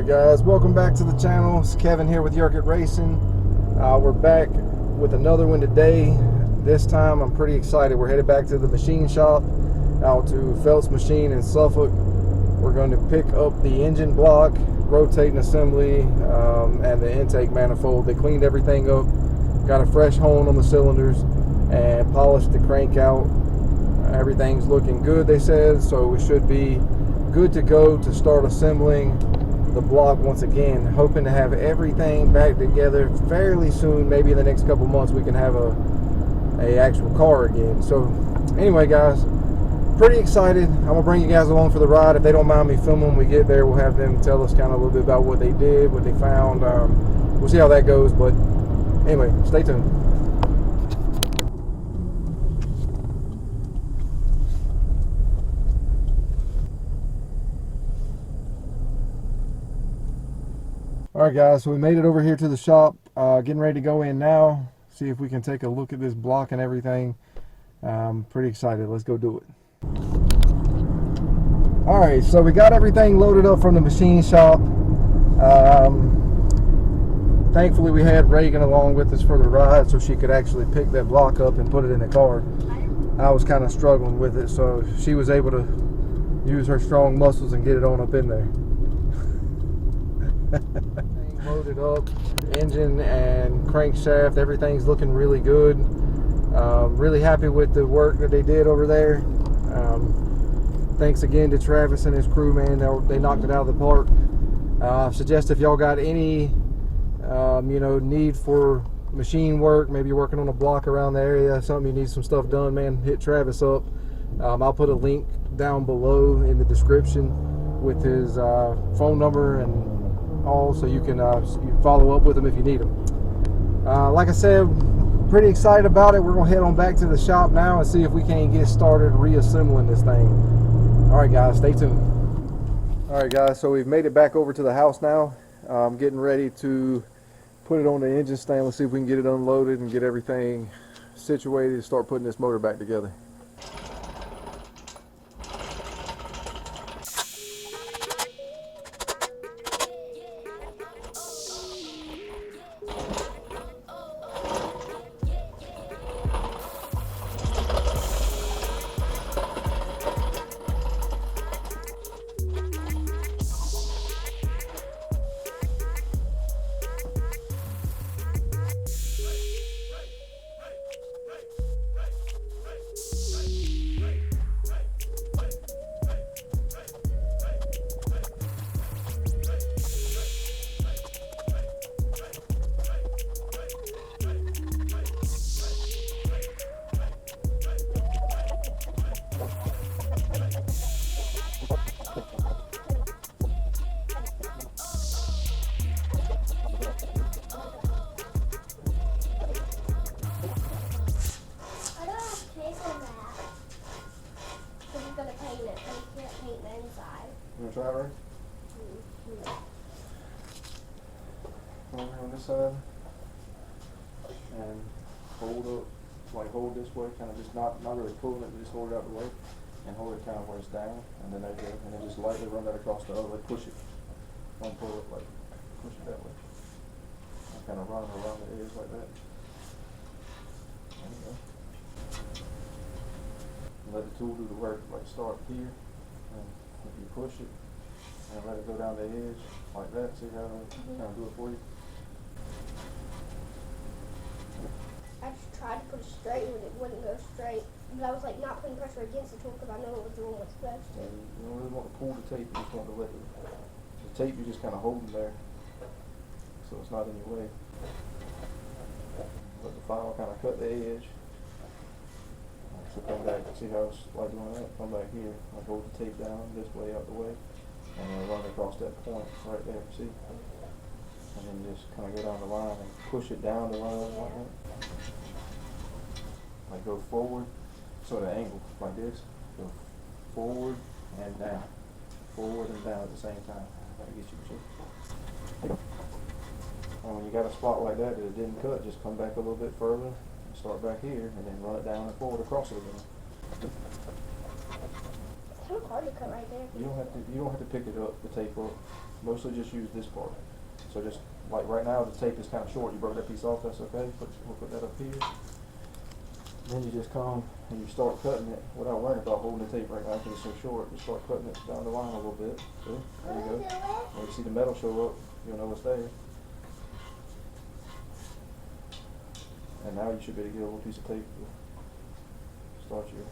Alright guys, welcome back to the channel. It's Kevin here with Yerkit Racing. We're back with another one today. This time I'm pretty excited. We're headed back to the machine shop out to Phelps Machine in Suffolk. We're going to pick up the engine block, rotating assembly, and the intake manifold. They cleaned everything up, got a fresh hone on the cylinders, and polished the crank out. Everything's looking good, they said, so we should be good to go to start assembling the block once again. Hoping to have everything back together fairly soon. Maybe in the next couple months we can have a actual car again. So anyway guys, pretty excited. I'm gonna bring you guys along for the ride. If they don't mind me filming when we get there, we'll have them tell us kind of a little bit about what they did, what they found. We'll see how that goes, but anyway, stay tuned. Alright guys, so we made it over here to the shop, getting ready to go in now, see if we can take a look at this block and everything. Pretty excited, let's go do it. Alright, so we got everything loaded up from the machine shop. Thankfully we had Reagan along with us for the ride so she could actually pick that block up and put it in the car. I was kind of struggling with it, so she was able to use her strong muscles and get it on up in there. Loaded up, engine and crankshaft, everything's looking really good. Really happy with the work that they did over there. Thanks again to Travis and his crew, man. They knocked it out of the park. Suggest if y'all got any need for machine work, maybe you're working on a block around the area, something you need some stuff done, man, hit Travis up. I'll put a link down below in the description with his phone number and all, so you can follow up with them if you need them. Like I said, pretty excited about it. We're gonna head on back to the shop now and see if we can't get started reassembling this thing. All right guys, stay tuned. All right guys, so we've made it back over to the house now. I'm getting ready to put it on the engine stand. Let's see if we can get it unloaded and get everything situated to start putting this motor back together. You want to try it, right? Over on this side, and hold up, like hold this way, kind of just not really pulling it, but just hold it out the way, and hold it kind of where it's down, and then there you go, and then just lightly run that across the other way, push it, don't pull it, like push it that way, and kind of run around the edge like that. There you go. And let the tool do the work, like start here, and if you push it and let it go down the edge like that, see how it kind of do it for you? I just tried to put it straight and it wouldn't go straight. But I was like not putting pressure against the tool because I know it was doing what's supposed to. You don't really want to pull the tape, you just want to let the tape you just kind of holding there so it's not in your way. Let the file kind of cut the edge. So come back, see how it's like doing that? Come back here, like hold the tape down this way out the way, and then run across that point right there, see? And then just kind of go down the line and push it down the line like that. Like go forward, sort of angle, like this. Go forward and down. Forward and down at the same time. That'll get you, see? And when you got a spot like that it didn't cut, just come back a little bit further, and start back here, and then run it down and forward across it again. It's kind of hard to cut right there. You don't have to pick it up, the tape up. Mostly just use this part. So just like right now the tape is kind of short. You broke that piece off, that's okay. We'll put that up here. Then you just come and you start cutting it without worrying about holding the tape right now because it's so short. You start cutting it down the line a little bit. See? There you go. When you see the metal show up, you'll know it's there. And now you should be able to get a little piece of tape to start your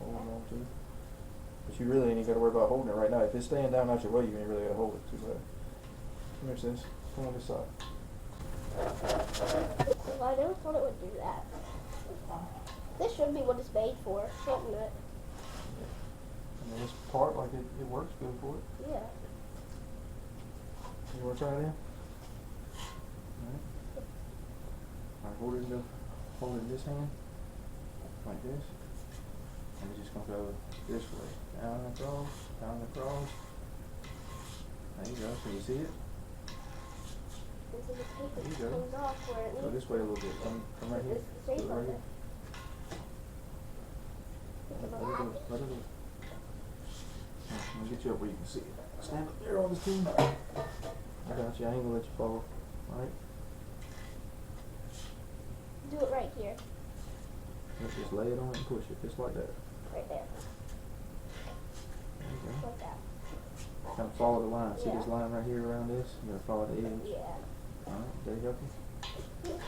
holding on to. But you really ain't got to worry about holding it right now. If it's staying down out your way, you ain't really got to hold it too bad. Come here, sis. Come on this side. Well, I never thought it would do that. This should be what it's made for, shouldn't it? I mean, this part, like, it works good for it. Yeah. You want to try it in? Alright, hold it in this hand, like this. And it's just going to go this way. Down and across, down and across. There you go. Can you see it? This is the tape There you that go. comes off where it Go needs this way a little bit. Come right here. It's the shape Go right of here. it. Let it go. Let it go. Let me get you up where you can see it. Stand up there on this team. I got you. I ain't gonna let you fall. Alright? Do it right here, Let's just lay it on and push it. Just like that. right there, There you go. like that. Kind of follow the line. See Yeah. this line right here around this? You gotta follow the edge. Yeah. Alright, did that help you? Okay,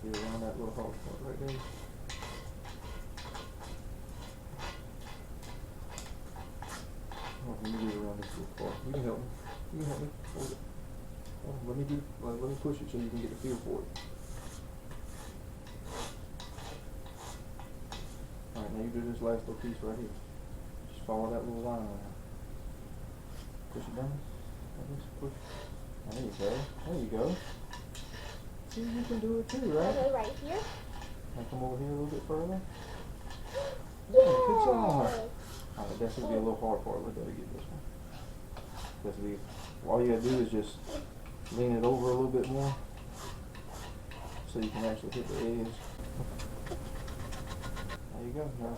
get around that little hard part right there. Oh, let me get around this little part. You can help me. You can help me. Hold it. Oh, let me push it so you can get the feel for it. Alright, now you do this last little piece right here. Just follow that little line around. Push it down. Like this. Push. There you go. There you go. See, you can do it too, I'll right? go right here. Now come over here a little bit further. Yeah, good job. Alright, that's gonna be a little hard part. We gotta get this one. Because all you gotta do is just lean it over a little bit more so you can actually hit the edge. There you go. Now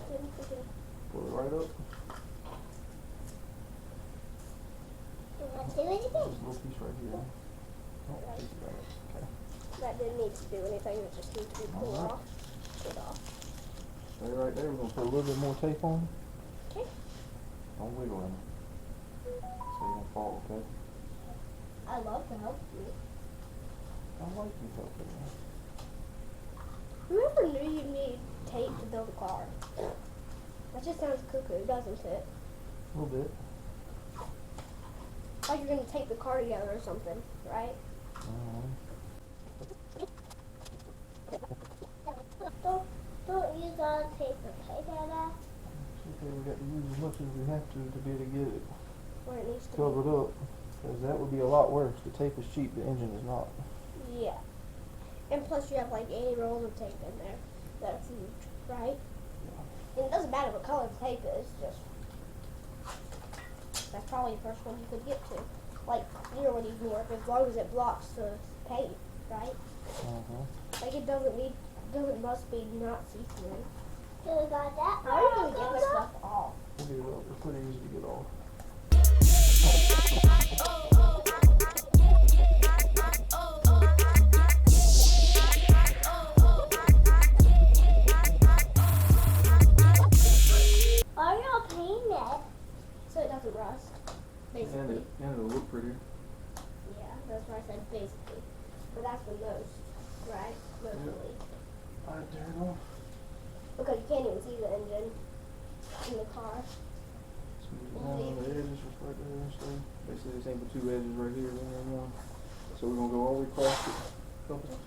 pull it right up. This little piece right here. Oh, piece of that. Okay. That didn't need to do anything, it just needs to be pulled Alright. off. Pulled off. Stay right there. We're gonna put a little bit more tape on. Okay. Don't wiggle in it. So you don't fall, okay? I love to help you. I like you helping me. Whoever knew you need tape to build a car? That just sounds cuckoo, doesn't it? A little bit. Like you're gonna tape the car together or something, right? Don't use all the tape, okay, Dada? It's okay, we got to use as much as we have to be able to get it Where it needs to covered up. Because that would be a lot worse. The tape is cheap, the engine is not. be. Yeah. And plus you have like 80 rolls of tape in there. That's huge, right? And it doesn't matter what color the tape is, just that's probably the first one you could get to. Like clear would even work as long as it blocks the paint, right? Like it doesn't must be not see-through. You got that? How are you gonna get this stuff off? We'll get it off. It's pretty easy to get off. Why are you painting it? So it doesn't rust, basically. And it'll look prettier. Yeah, that's why I said basically. But that's the most, right? Mostly. Alright, there it off. Because you can't even see the engine in the car. Smooth it down on the edges just right there and stuff. Basically, this ain't but two edges right here, one and one. So we're gonna go all the way across it. Couple.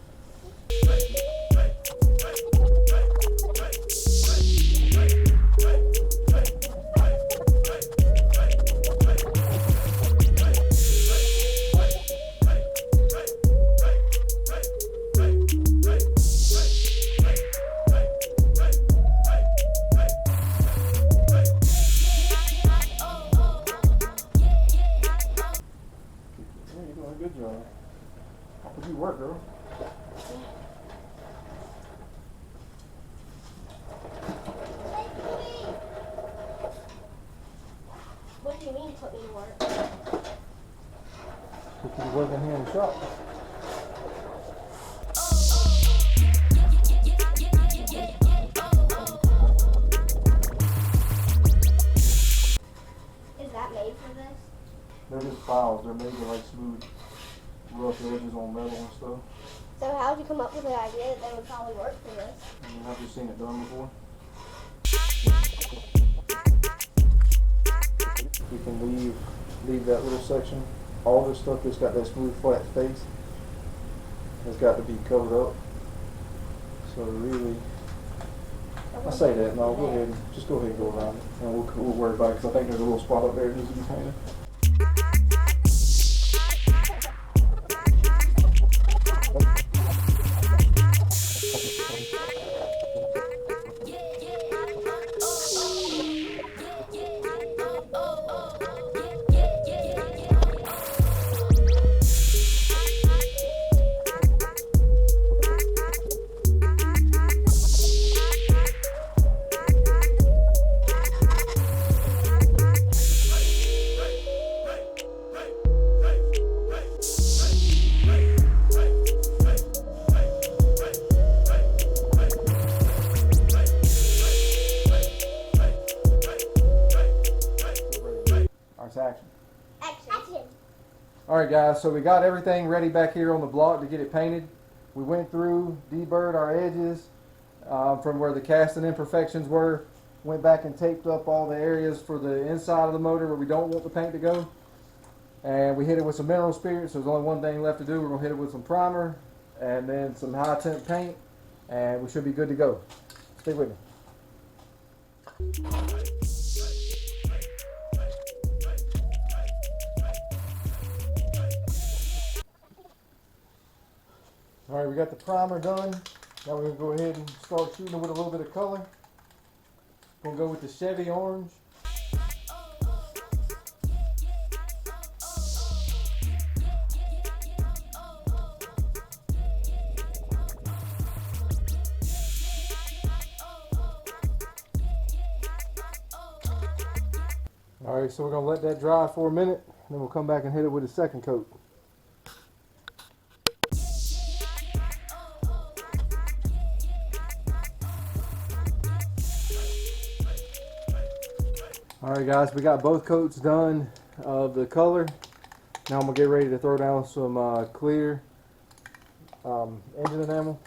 Yeah, you're doing a good job. How could you work, girl? He's working here in the shop. Is that made for this? They're just files. They're made to like smooth rough edges on metal and stuff. So how did you come up with the idea that they would probably work for this? I mean, I've just seen it done before. You can leave that little section. All this stuff that's got that smooth flat face has got to be covered up. So really, I say that, no, go ahead, just go ahead and go around it, and we'll worry about it, because I think there's a little spot up there that needs to be painted. Action. Action. Alright guys, so we got everything ready back here on the block to get it painted. We went through, deburred our edges from where the casting imperfections were. Went back and taped up all the areas for the inside of the motor where we don't want the paint to go. And we hit it with some mineral spirits. There's only one thing left to do. We're going to hit it with some primer and then some high temp paint, and we should be good to go. Stick with me. Alright, we got the primer done. Now we're going to go ahead and start shooting with a little bit of color. Going to go with the Chevy Orange. Alright, so we're going to let that dry for a minute, and then we'll come back and hit it with a second coat. Alright guys, we got both coats done of the color. Now I'm going to get ready to throw down some clear engine enamel.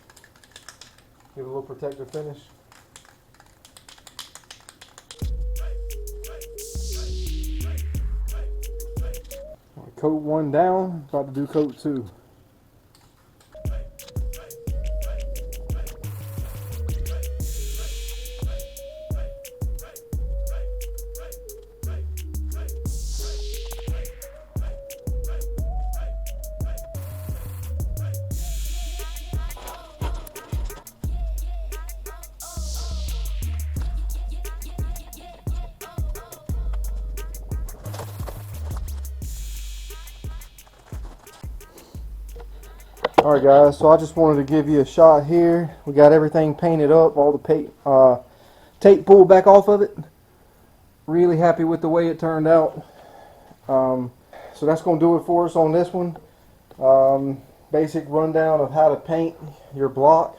Give it a little protective finish. Coat one down, about to do coat two. Alright guys, so I just wanted to give you a shot here. We got everything painted up, all the tape pulled back off of it. Really happy with the way it turned out. So that's going to do it for us on this one. Basic rundown of how to paint your block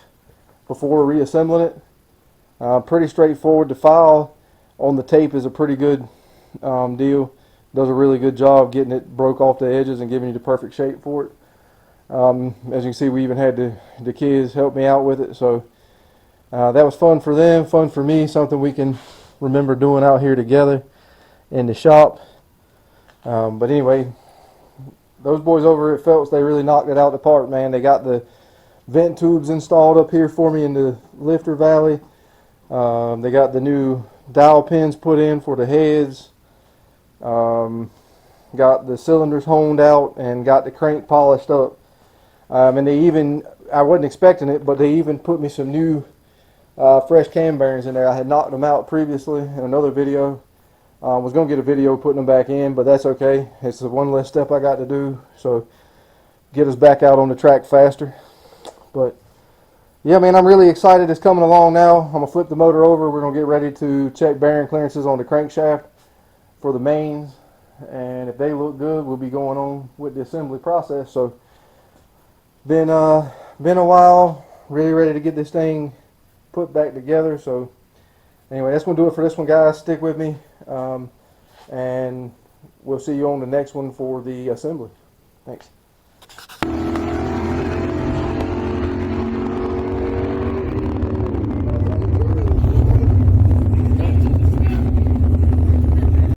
before reassembling it. Pretty straightforward. The file on the tape is a pretty good deal. Does a really good job getting it broke off the edges and giving you the perfect shape for it. As you can see, we even had the kids help me out with it, so that was fun for them, fun for me, something we can remember doing out here together in the shop. But anyway, those boys over at Phelps, they really knocked it out of the park, man. They got the vent tubes installed up here for me in the lifter valley. They got the new dowel pins put in for the heads. Got the cylinders honed out and got the crank polished up. And they even, I wasn't expecting it, but they even put me some new fresh cam bearings in there. I had knocked them out previously in another video. Was going to get a video putting them back in, but that's okay. It's the one less step I got to do, so get us back out on the track faster. But yeah, man, I'm really excited it's coming along now. I'm going to flip the motor over. We're going to get ready to check bearing clearances on the crankshaft for the mains. and if they look good, we'll be going on with the assembly process. So been a while, really ready to get this thing put back together. So anyway, that's gonna do it for this one, guys. Stick with me, and we'll see you on the next one for the assembly. Thanks.